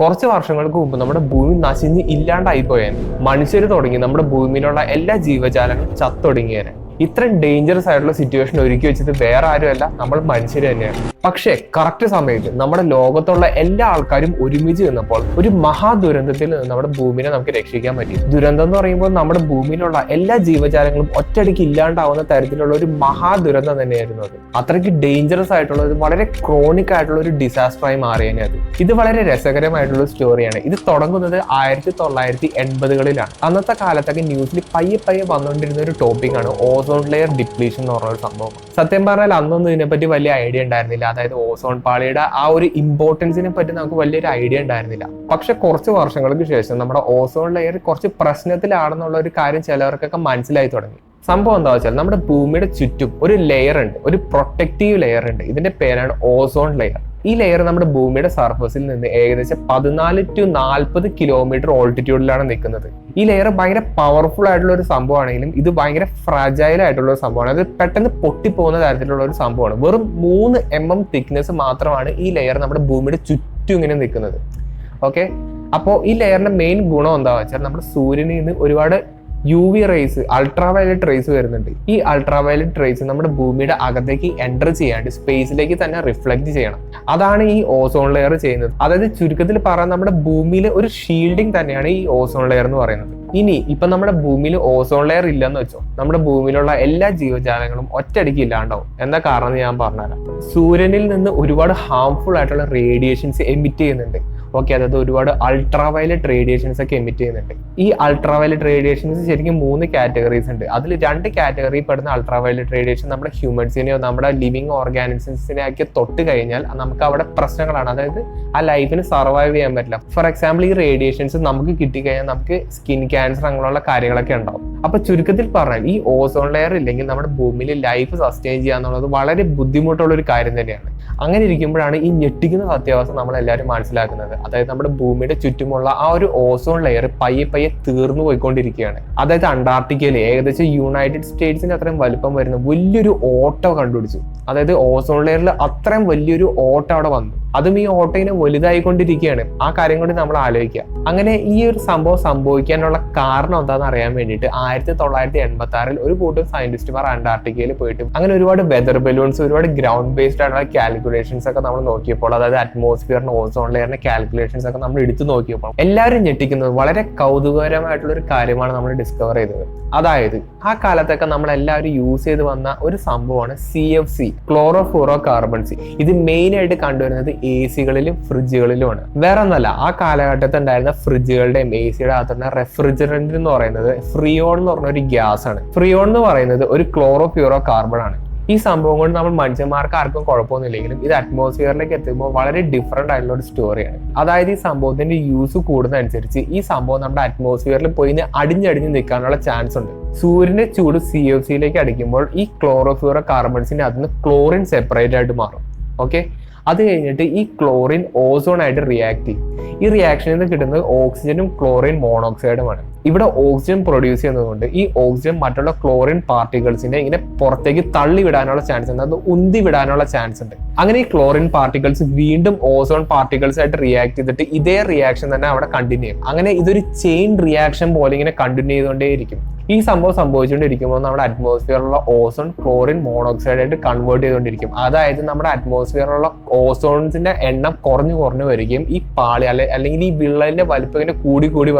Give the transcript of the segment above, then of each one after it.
കുറച്ച് വർഷങ്ങൾക്ക് മുമ്പ് നമ്മുടെ ഭൂമി നശിഞ്ഞ് ഇല്ലാണ്ടായി പോയാൽ മനുഷ്യർ തുടങ്ങി നമ്മുടെ ഭൂമിയിലുള്ള എല്ലാ ജീവജാലങ്ങളും ചത്തൊടുങ്ങിയേനെ. ഇത്രയും ഡേഞ്ചറസ് ആയിട്ടുള്ള സിറ്റുവേഷൻ ഒരുക്കി വെച്ചത് വേറെ ആരുമല്ല, നമ്മൾ മനുഷ്യർ തന്നെയാണ്. പക്ഷേ കറക്റ്റ് സമയത്ത് നമ്മുടെ ലോകത്തുള്ള എല്ലാ ആൾക്കാരും ഒരുമിച്ച് നിന്നപ്പോൾ ഒരു മഹാദുരന്തത്തിൽ നിന്ന് നമ്മുടെ ഭൂമിനെ നമുക്ക് രക്ഷിക്കാൻ പറ്റി. ദുരന്തം എന്ന് പറയുമ്പോൾ നമ്മുടെ ഭൂമിയിലുള്ള എല്ലാ ജീവജാലങ്ങളും ഒറ്റയടിക്ക് ഇല്ലാണ്ടാവുന്ന തരത്തിലുള്ള ഒരു മഹാദുരന്തം തന്നെയായിരുന്നു അത്. അത്രയ്ക്ക് ഡേഞ്ചറസ് ആയിട്ടുള്ള ഒരു വളരെ ക്രോണിക് ആയിട്ടുള്ള ഒരു ഡിസാസ്റ്ററായി മാറിയേനെ അത്. ഇത് വളരെ രസകരമായിട്ടുള്ള സ്റ്റോറിയാണ്. ഇത് തുടങ്ങുന്നത് 1980-കളിലാണ്. അന്നത്തെ കാലത്തൊക്കെ ന്യൂസിൽ പയ്യെ വന്നുകൊണ്ടിരുന്ന ഒരു ടോപ്പിക്കാണ് ഓസോൺ ലെയർ ഡിപ്ലീഷൻ എന്ന് പറഞ്ഞ ഒരു സംഭവം. സത്യം പറഞ്ഞാൽ അന്നൊന്നും ഇതിനെപ്പറ്റി വലിയ ഐഡിയ ഉണ്ടായിരുന്നില്ല. അതായത് ഓസോൺ പാളിയുടെ ആ ഒരു ഇമ്പോർട്ടൻസിനെ പറ്റി നമുക്ക് വലിയൊരു ഐഡിയ ഉണ്ടായിരുന്നില്ല. പക്ഷെ കുറച്ച് വർഷങ്ങൾക്ക് ശേഷം നമ്മുടെ ഓസോൺ ലെയർ കുറച്ച് പ്രശ്നത്തിലാണെന്നുള്ള ഒരു കാര്യം ചിലവർക്കൊക്കെ മനസ്സിലായി തുടങ്ങി. സംഭവം എന്താ വെച്ചാൽ നമ്മുടെ ഭൂമിയുടെ ചുറ്റും ഒരു ലെയർ ഉണ്ട്, ഒരു പ്രൊട്ടക്റ്റീവ് ലെയർ ഉണ്ട്. ഇതിന്റെ പേരാണ് ഓസോൺ ലെയർ. ഈ ലെയർ നമ്മുടെ ഭൂമിയുടെ സർഫസിൽ നിന്ന് ഏകദേശം 14 to 40 കിലോമീറ്റർ ഓൾട്ടിറ്റ്യൂഡിലാണ് നിൽക്കുന്നത്. ഈ ലെയർ ഭയങ്കര പവർഫുൾ ആയിട്ടുള്ള ഒരു സംഭവമാണെങ്കിലും ഇത് ഭയങ്കര ഫ്രാജൈൽ ആയിട്ടുള്ള ഒരു സംഭവമാണ്. അത് പെട്ടെന്ന് പൊട്ടിപ്പോകുന്ന തരത്തിലുള്ള ഒരു സംഭവമാണ്. വെറും 3 mm തിക്നെസ് മാത്രമാണ് ഈ ലെയർ നമ്മുടെ ഭൂമിയുടെ ചുറ്റും ഇങ്ങനെ നിൽക്കുന്നത്. ഓക്കെ, അപ്പോൾ ഈ ലെയറിന്റെ മെയിൻ ഗുണം എന്താ വെച്ചാൽ നമ്മുടെ സൂര്യനിൽ നിന്ന് ഒരുപാട് UV റേസ്, അൾട്രാവയലറ്റ് റേസ് വരുന്നുണ്ട്. ഈ അൾട്രാവയലറ്റ് റേസ് നമ്മുടെ ഭൂമിയുടെ അകത്തേക്ക് എൻ്റർ ചെയ്യാണ്ട് സ്പേസിലേക്ക് തന്നെ റിഫ്ലക്ട് ചെയ്യണം. അതാണ് ഈ ഓസോൺ ലെയർ ചെയ്യുന്നത്. അതായത് ചുരുക്കത്തിൽ പറയാൻ നമ്മുടെ ഭൂമിയിലെ ഒരു ഷീൽഡിങ് തന്നെയാണ് ഈ ഓസോൺ ലെയർ എന്ന് പറയുന്നത്. ഇനി ഇപ്പൊ നമ്മുടെ ഭൂമിയിൽ ഓസോൺ ലെയർ ഇല്ലെന്ന് വെച്ചോ, നമ്മുടെ ഭൂമിയിലുള്ള എല്ലാ ജീവജാലങ്ങളും ഒറ്റയടിക്ക് ഇല്ലാണ്ടാവും. എന്താ കാരണം ഞാൻ പറഞ്ഞുതരാം. സൂര്യനിൽ നിന്ന് ഒരുപാട് ഹാംഫുൾ ആയിട്ടുള്ള റേഡിയേഷൻസ് എമിറ്റ് ചെയ്യുന്നുണ്ട്. ഓക്കെ, അതായത് ഒരുപാട് അൾട്രാവയലറ്റ് റേഡിയേഷൻസ് ഒക്കെ എമിറ്റ് ചെയ്യുന്നുണ്ട്. ഈ അൾട്രാവയലറ്റ് റേഡിയേഷൻസ് ശരിക്കും 3 കാറ്റഗറീസ് ഉണ്ട്. അതിൽ 2 കാറ്റഗറി പെടുന്ന അൾട്രാവയലറ്റ് റേഡിയേഷൻ നമ്മുടെ ഹ്യൂമൻസിനെയോ നമ്മുടെ ലിവിങ് ഓർഗാനിസംസിനെ ഒക്കെ തൊട്ട് കഴിഞ്ഞാൽ നമുക്ക് അവിടെ പ്രശ്നങ്ങളാണ്. അതായത് ആ ലൈഫിന് സർവൈവ് ചെയ്യാൻ പറ്റില്ല. ഫോർ എക്സാമ്പിൾ, ഈ റേഡിയേഷൻസ് നമുക്ക് കിട്ടിക്കഴിഞ്ഞാൽ നമുക്ക് സ്കിൻ ക്യാൻസർ അങ്ങനെയുള്ള കാര്യങ്ങളൊക്കെ ഉണ്ടാവും. അപ്പൊ ചുരുക്കത്തിൽ പറഞ്ഞാൽ ഈ ഓസോൺ ലെയർ ഇല്ലെങ്കിൽ നമ്മുടെ ഭൂമിയിൽ ലൈഫ് സസ്റ്റെയിൻ ചെയ്യാന്നുള്ളത് വളരെ ബുദ്ധിമുട്ടുള്ള ഒരു കാര്യം തന്നെയാണ്. അങ്ങനെ ഇരിക്കുമ്പോഴാണ് ഈ ഞെട്ടിക്കുന്ന സത്യാവസ്ഥ നമ്മൾ എല്ലാവരും മനസ്സിലാക്കുന്നത്. അതായത് നമ്മുടെ ഭൂമിയുടെ ചുറ്റുമുള്ള ആ ഒരു ഓസോൺ ലെയർ പയ്യെ തീർന്നു പോയിക്കൊണ്ടിരിക്കുകയാണ്. അതായത് അന്റാർട്ടിക്കയിൽ ഏകദേശം യുണൈറ്റഡ് സ്റ്റേറ്റ്സിന്റെ അത്രയും വലുപ്പം വരുന്ന വലിയൊരു ഓട്ടോ കണ്ടുപിടിച്ചു. അതായത് ഓസോൺ ലെയറിൽ അത്രയും വലിയൊരു ഓട്ടോ അവിടെ വന്നു. അതും ഈ ഓട്ടോ ഇങ്ങനെ വലുതായിക്കൊണ്ടിരിക്കുകയാണ്. ആ കാര്യം കൊണ്ട് നമ്മൾ ആലോചിക്കുക. അങ്ങനെ ഈ ഒരു സംഭവം സംഭവിക്കാനുള്ള കാരണം എന്താണെന്ന് അറിയാൻ വേണ്ടിയിട്ട് 1986 ഒരു കൂട്ടം സയന്റിസ്റ്റുമാർ അന്റാർട്ടിക്കയിൽ പോയിട്ട് അങ്ങനെ ഒരുപാട് വെതർ ബലൂൺസ്, ഒരുപാട് ഗ്രൗണ്ട് ബേസ്ഡ് ആയിട്ടുള്ള കാൽക്കുലേഷൻസ് ഒക്കെ നമ്മൾ നോക്കിയപ്പോൾ, അതായത് അറ്റ്മോസ്ഫിയറിന് ഓസോൺ ലെയറിന്റെ കാൽക്കുലേഷൻസ് ഒക്കെ നമ്മൾ എടുത്തു നോക്കിയപ്പോൾ എല്ലാവരും ഞെട്ടിക്കുന്നത് വളരെ കൗതുകകരമായിട്ടുള്ള ഒരു കാര്യമാണ് നമ്മൾ ഡിസ്കവർ ചെയ്തത്. അതായത് ആ കാലത്തൊക്കെ നമ്മൾ എല്ലാവരും യൂസ് ചെയ്ത് വന്ന ഒരു സംഭവമാണ് CFC, ക്ലോറോഫ്ലൂറോ കാർബൺസ്. ഇത് മെയിൻ ആയിട്ട് കണ്ടുവരുന്നത് AC-കളിലും ഫ്രിഡ്ജുകളിലുമാണ്. വേറെ ഒന്നല്ല, ആ കാലഘട്ടത്തിൽ ഉണ്ടായിരുന്ന ഫ്രിഡ്ജുകളുടെയും AC-യുടെ അകത്തുള്ള റെഫ്രിജറന്റ് എന്ന് പറയുന്നത് ഫ്രിയോൺ എന്ന് പറഞ്ഞ ഒരു ഗ്യാസ് ആണ്. ഫ്രിയോൺ എന്ന് പറയുന്നത് ഒരു ക്ലോറോഫ്ലൂറോ കാർബൺ ആണ്. ഈ സംഭവം കൊണ്ട് നമ്മൾ മനുഷ്യന്മാർക്ക് ആർക്കും കുഴപ്പമൊന്നുമില്ലെങ്കിലും ഇത് അറ്റ്മോസ്ഫിയറിലേക്ക് എത്തുമ്പോൾ വളരെ ഡിഫറെന്റ് ആയിട്ടുള്ള ഒരു സ്റ്റോറിയാണ്. അതായത് ഈ സംഭവത്തിന്റെ യൂസ് കൂടുന്നതനുസരിച്ച് ഈ സംഭവം നമ്മുടെ അറ്റ്മോസ്ഫിയറിൽ പോയി അടിഞ്ഞടിഞ്ഞ് നിൽക്കാനുള്ള ചാൻസ് ഉണ്ട്. സൂര്യന്റെ ചൂട് CFC-യിലേക്ക് അടിക്കുമ്പോൾ ഈ ക്ലോറോഫ്ലൂറോ കാർബൺസിന്റെ അതിൽ നിന്ന് ക്ലോറിൻ സെപ്പറേറ്റ് ആയിട്ട് മാറും. ഓക്കെ, അത് കഴിഞ്ഞിട്ട് ഈ ക്ലോറിൻ ഓസോൺ ആയിട്ട് റിയാക്ട് ചെയ്യും. ഈ റിയാക്ഷനിൽ നിന്ന് കിട്ടുന്നത് ഓക്സിജനും ക്ലോറിൻ മോണോക്സൈഡുമാണ്. ഇവിടെ ഓക്സിജൻ പ്രൊഡ്യൂസ് ചെയ്യുന്നതുകൊണ്ട് ഈ ഓക്സിജൻ മറ്റുള്ള ക്ലോറിൻ പാർട്ടിക്കിൾസിനെ ഇങ്ങനെ പുറത്തേക്ക് തള്ളി വിടാനുള്ള ചാൻസ് ഉണ്ട്, അത് ഉന്തി വിടാനുള്ള ചാൻസ് ഉണ്ട്. അങ്ങനെ ഈ ക്ലോറിൻ പാർട്ടിക്കിൾസ് വീണ്ടും ഓസോൺ പാർട്ടിക്കിൾസ് ആയിട്ട് റിയാക്ട് ചെയ്തിട്ട് ഇതേ റിയാക്ഷൻ തന്നെ അവിടെ കണ്ടിന്യൂ ചെയ്യും. അങ്ങനെ ഇതൊരു ചെയിൻ റിയാക്ഷൻ പോലെ ഇങ്ങനെ കണ്ടിന്യൂ ചെയ്തുകൊണ്ടേയിരിക്കും. ഈ സംഭവം സംഭവിച്ചുകൊണ്ടിരിക്കുമ്പോൾ നമ്മുടെ അറ്റ്മോസ്ഫിയറിലുള്ള ഓസോൺ ക്ലോറിൻ മോണോക്സൈഡ് ആയിട്ട് കൺവേർട്ട് ചെയ്തുകൊണ്ടിരിക്കും. അതായത് നമ്മുടെ അറ്റ്മോസ്ഫിയറിലുള്ള ഓസോൺസിന്റെ എണ്ണം കുറഞ്ഞു വരികയും ഈ പാളി അല്ലെങ്കിൽ ഈ വിള്ളലിന്റെ വലിപ്പം ഇങ്ങനെ കൂടി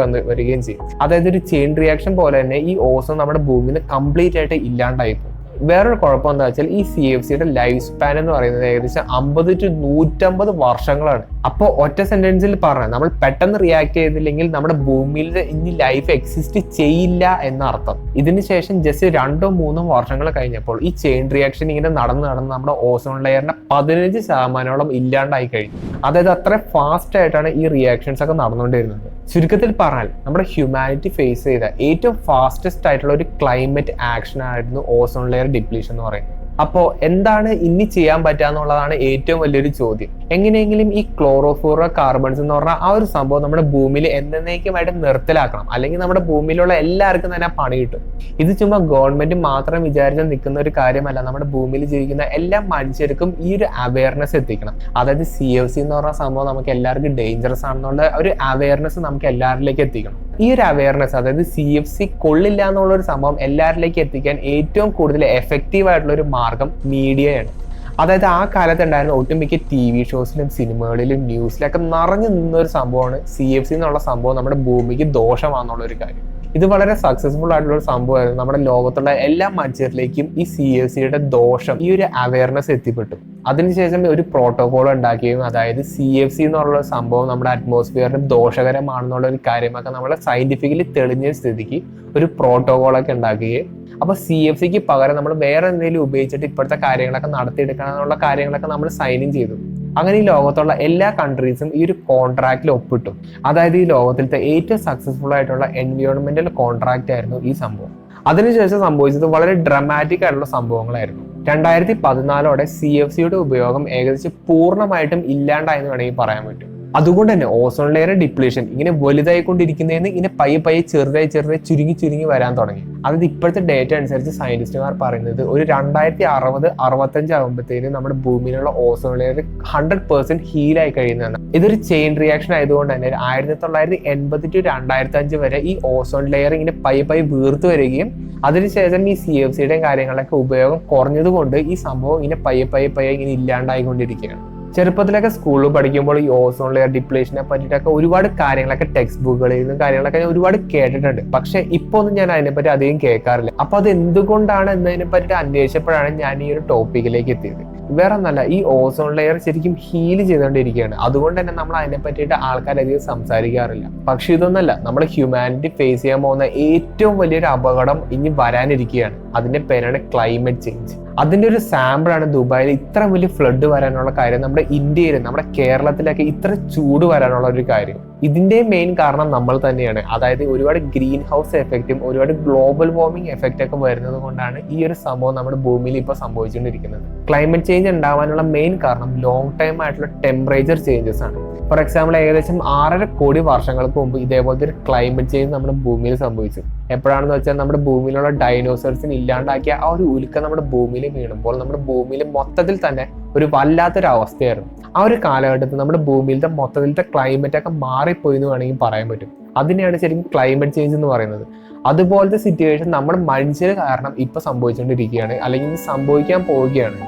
വരികയും ചെയ്യും. അതായത് ഒരു ചെയിൻ റിയാക്ഷൻ പോലെ തന്നെ ഈ ഓസോൺ നമ്മുടെ ഭൂമിയിൽ നിന്ന് കംപ്ലീറ്റ് ആയിട്ട് ഇല്ലാണ്ടായി പോകും. വേറൊരു കുഴപ്പം എന്താ വെച്ചാൽ ഈ CFC-യുടെ ലൈഫ് സ്പാൻ എന്ന് പറയുന്നത് ഏകദേശം 50 to 150 വർഷങ്ങളാണ്. അപ്പോൾ ഒറ്റ സെന്റൻസിൽ പറഞ്ഞാൽ നമ്മൾ പെട്ടെന്ന് റിയാക്ട് ചെയ്തില്ലെങ്കിൽ നമ്മുടെ ഭൂമിയിൽ ഇനി ലൈഫ് എക്സിസ്റ്റ് ചെയ്യില്ല എന്നർത്ഥം. ഇതിന് ശേഷം ജസ്റ്റ് 2-3 വർഷങ്ങൾ കഴിഞ്ഞപ്പോൾ ഈ ചെയിൻ റിയാക്ഷൻ ഇങ്ങനെ നടന്ന് നമ്മുടെ ഓസോൺ ലെയറിന്റെ 15% ഇല്ലാണ്ടായി കഴിഞ്ഞു. അതായത് അത്ര ഫാസ്റ്റ് ആയിട്ടാണ് ഈ റിയാക്ഷൻസ് ഒക്കെ നടന്നുകൊണ്ടിരുന്നത്. ചുരുക്കത്തിൽ പറഞ്ഞാൽ നമ്മുടെ ഹ്യൂമാനിറ്റി ഫേസ് ചെയ്ത ഏറ്റവും ഫാസ്റ്റസ്റ്റ് ആയിട്ടുള്ള ഒരു ക്ലൈമറ്റ് ആക്ഷൻ ആയിരുന്നു ഓസോൺ ലെയർ ഡിപ്ലീഷൻ എന്ന് പറയുന്നത്. അപ്പോൾ എന്താണ് ഇനി ചെയ്യാൻ പറ്റുക എന്നുള്ളതാണ് ഏറ്റവും വലിയൊരു ചോദ്യം. എങ്ങനെയെങ്കിലും ഈ ക്ലോറോഫ്ലോറോ കാർബൺസ് എന്ന് പറഞ്ഞാൽ ആ ഒരു സംഭവം നമ്മുടെ ഭൂമിയിൽ എന്നേക്കുമായിട്ട് നിർത്തലാക്കണം, അല്ലെങ്കിൽ നമ്മുടെ ഭൂമിയിലുള്ള എല്ലാവർക്കും തന്നെ പണി കിട്ടും. ഇത് ചുമ്മാ ഗവൺമെന്റ് മാത്രം വിചാരിച്ചാൽ നിൽക്കുന്ന ഒരു കാര്യമല്ല. നമ്മുടെ ഭൂമിയിൽ ജീവിക്കുന്ന എല്ലാ മനുഷ്യർക്കും ഈ ഒരു അവയർനെസ് എത്തിക്കണം. അതായത് CFC എന്ന് പറഞ്ഞ സംഭവം നമുക്ക് എല്ലാവർക്കും ഡേഞ്ചറസ് ആണെന്നുള്ള ഒരു അവയർനെസ് നമുക്ക് എല്ലാവരിലേക്ക് എത്തിക്കണം. ഈ ഒരു അവയർനെസ്, അതായത് CFC കൊള്ളില്ല എന്നുള്ള ഒരു സംഭവം എല്ലാവരിലേക്ക് എത്തിക്കാൻ ഏറ്റവും കൂടുതൽ എഫക്റ്റീവ് ആയിട്ടുള്ള ഒരു മാർഗം മീഡിയയാണ്. അതായത് ആ കാലത്ത് ഉണ്ടായിരുന്ന ഒട്ടുമിക്ക TV ഷോസിലും സിനിമകളിലും ന്യൂസിലൊക്കെ നിറഞ്ഞു നിന്നൊരു സംഭവമാണ് CFC എന്നുള്ള സംഭവം നമ്മുടെ ഭൂമിക്ക് ദോഷമാണെന്നുള്ള ഒരു കാര്യം. ഇത് വളരെ സക്സസ്ഫുൾ ആയിട്ടുള്ള ഒരു സംഭവമായിരുന്നു. നമ്മുടെ ലോകത്തുള്ള എല്ലാ മനുഷ്യരിലേക്കും ഈ CFCയുടെ ദോഷം, ഈ ഒരു അവയർനെസ് എത്തിപ്പെട്ടു. അതിനുശേഷം ഒരു പ്രോട്ടോകോൾ ഉണ്ടാക്കുകയും, അതായത് CFC എന്നുള്ള സംഭവം നമ്മുടെ അറ്റ്മോസ്ഫിയറിന് ദോഷകരമാണെന്നുള്ള ഒരു കാര്യമൊക്കെ നമ്മൾ സയന്റിഫിക്കലി തെളിഞ്ഞ സ്ഥിതിക്ക് ഒരു പ്രോട്ടോകോളൊക്കെ ഉണ്ടാക്കുകയും, അപ്പൊ CFCക്ക് പകരം നമ്മൾ വേറെ എന്തെങ്കിലും ഉപയോഗിച്ചിട്ട് ഇപ്പോഴത്തെ കാര്യങ്ങളൊക്കെ നടത്തിയെടുക്കണം എന്നുള്ള കാര്യങ്ങളൊക്കെ നമ്മൾ സൈൻ ചെയ്തു. അങ്ങനെ ഈ ലോകത്തുള്ള എല്ലാ കൺട്രീസും ഈ ഒരു കോൺട്രാക്റ്റിൽ ഒപ്പിട്ടു. അതായത് ഈ ലോകത്തിലത്തെ ഏറ്റവും സക്സസ്ഫുൾ ആയിട്ടുള്ള എൻവയോൺമെന്റൽ കോൺട്രാക്റ്റ് ആയിരുന്നു ഈ സംഭവം. അതിനുശേഷം സംഭവിച്ചത് വളരെ ഡ്രമാറ്റിക് ആയിട്ടുള്ള സംഭവങ്ങളായിരുന്നു. 2014 CFCയുടെ ഉപയോഗം ഏകദേശം പൂർണ്ണമായിട്ടും ഇല്ലാണ്ടായെന്ന് വേണമെങ്കിൽ പറയാൻ പറ്റും. അതുകൊണ്ട് തന്നെ ഓസോൺ ലെയർ ഡിപ്ലീഷൻ ഇങ്ങനെ വലുതായിക്കൊണ്ടിരിക്കുന്നതിന് ഇങ്ങനെ പയ്യെ ചെറുതായി ചുരുങ്ങി വരാൻ തുടങ്ങി. അതായത് ഇപ്പോഴത്തെ ഡേറ്റ അനുസരിച്ച് സയന്റിസ്റ്റുമാർ പറയുന്നത് ഒരു 2060-65 ആകുമ്പോഴത്തേനും നമ്മുടെ ഭൂമിയിലുള്ള ഓസോൺ ലെയർ 100% ഹീലായി കഴിയുന്നതാണ്. ഇതൊരു ചെയിൻ റിയാക്ഷൻ ആയതുകൊണ്ട് തന്നെ 1980 to 2005 വരെ ഈ ഓസോൺ ലെയർ ഇങ്ങനെ പയ്യെ വീർത്തു വരികയും, അതിനുശേഷം ഈ CFCയുടെയും കാര്യങ്ങളൊക്കെ ഉപയോഗം കുറഞ്ഞതുകൊണ്ട് ഈ സംഭവം ഇങ്ങനെ പയ്യെ ഇങ്ങനെ ഇല്ലാണ്ടായിക്കൊണ്ടിരിക്കുകയാണ്. ചെറുപ്പത്തിലൊക്കെ സ്കൂളിൽ പഠിക്കുമ്പോൾ ഈ ഓസോൺ ലെയർ ഡിപ്ലേഷനെ പറ്റിയിട്ടൊക്കെ ഒരുപാട് കാര്യങ്ങളൊക്കെ ടെക്സ്റ്റ് ബുക്കുകളിൽ നിന്നും കാര്യങ്ങളൊക്കെ ഞാൻ ഒരുപാട് കേട്ടിട്ടുണ്ട്. പക്ഷെ ഇപ്പൊ ഒന്നും ഞാൻ അതിനെപ്പറ്റി അധികം കേൾക്കാറില്ല. അപ്പൊ അത് എന്തുകൊണ്ടാണ് എന്നതിനെ പറ്റിയിട്ട് അന്വേഷിച്ചപ്പോഴാണ് ഞാൻ ഈ ഒരു ടോപ്പിക്കിലേക്ക് എത്തിയത്. വേറെ ഒന്നല്ല, ഈ ഓസോൺ ലെയർ ശരിക്കും ഹീൽ ചെയ്തുകൊണ്ടിരിക്കുകയാണ്. അതുകൊണ്ട് തന്നെ നമ്മൾ അതിനെ പറ്റിയിട്ട് ആൾക്കാരധികം സംസാരിക്കാറില്ല. പക്ഷെ ഇതൊന്നല്ല, നമ്മൾ ഹ്യൂമാനിറ്റി ഫേസ് ചെയ്യാൻ പോകുന്ന ഏറ്റവും വലിയൊരു അപകടം ഇനി വരാനിരിക്കുകയാണ്. അതിന്റെ പേരാണ് ക്ലൈമറ്റ് ചേഞ്ച്. അതിന്റെ ഒരു സാമ്പിളാണ് ദുബായിൽ ഇത്ര വലിയ ഫ്ലഡ് വരാനുള്ള കാര്യം, നമ്മുടെ ഇന്ത്യയിൽ, നമ്മുടെ കേരളത്തിലൊക്കെ ഇത്ര ചൂട് വരാനുള്ള ഒരു കാര്യം. ഇതിന്റെ മെയിൻ കാരണം നമ്മൾ തന്നെയാണ്. അതായത് ഒരുപാട് ഗ്രീൻ ഹൗസ് എഫക്റ്റും ഒരുപാട് ഗ്ലോബൽ വാർമിംഗ് എഫക്റ്റ് ഒക്കെ വരുന്നത് കൊണ്ടാണ് ഈ ഒരു സംഭവം നമ്മുടെ ഭൂമിയിൽ ഇപ്പോൾ സംഭവിച്ചുകൊണ്ടിരിക്കുന്നത്. ക്ലൈമറ്റ് ചേഞ്ച് ഉണ്ടാവാനുള്ള മെയിൻ കാരണം ലോങ് ടൈം ആയിട്ടുള്ള ടെമ്പറേച്ചർ ചേഞ്ചസ് ആണ്. ഫോർ എക്സാമ്പിൾ, ഏകദേശം 6.5 കോടി വർഷങ്ങൾക്ക് മുമ്പ് ഇതേപോലത്തെ ഒരു ക്ലൈമറ്റ് ചേഞ്ച് നമ്മുടെ ഭൂമിയിൽ സംഭവിച്ചു. എപ്പോഴാണെന്ന് വെച്ചാൽ നമ്മുടെ ഭൂമിയിലുള്ള ഡൈനോസേഴ്സിന് ഇല്ലാണ്ടാക്കിയ ആ ഒരു ഉൽക്ക നമ്മുടെ ഭൂമിയിൽ വീണുമ്പോൾ നമ്മുടെ ഭൂമിയിൽ മൊത്തത്തിൽ തന്നെ ഒരു വല്ലാത്തൊരു അവസ്ഥയായിരുന്നു. ആ ഒരു കാലഘട്ടത്തിൽ നമ്മുടെ ഭൂമിയിലത്തെ മൊത്തത്തിലത്തെ ക്ലൈമറ്റ് ഒക്കെ മാറിപ്പോയി എന്ന് വേണമെങ്കിൽ പറയാൻ പറ്റും. അതിനെയാണ് ശരിക്കും ക്ലൈമറ്റ് ചേഞ്ച് എന്ന് പറയുന്നത്. അതുപോലത്തെ സിറ്റുവേഷൻ നമ്മുടെ മനുഷ്യർ കാരണം ഇപ്പൊ സംഭവിച്ചുകൊണ്ടിരിക്കുകയാണ്, അല്ലെങ്കിൽ സംഭവിക്കാൻ പോവുകയാണ്.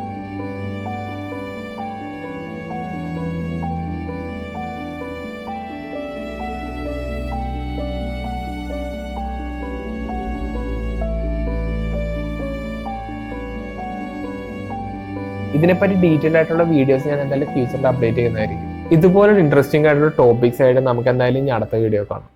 ഇതിനെപ്പറ്റി ഡീറ്റെയിൽ ആയിട്ടുള്ള വീഡിയോസ് ഞാൻ എന്തായാലും ഫ്യൂച്ചറിൽ അപ്ഡേറ്റ് ചെയ്യുന്നതായിരിക്കും. ഇതുപോലൊരു ഇൻട്രസ്റ്റിംഗ് ആയിട്ടുള്ള ടോപ്പിക്സ് ആയിട്ട് നമുക്ക് എന്തായാലും ഇനി അടുത്ത വീഡിയോ കാണാം.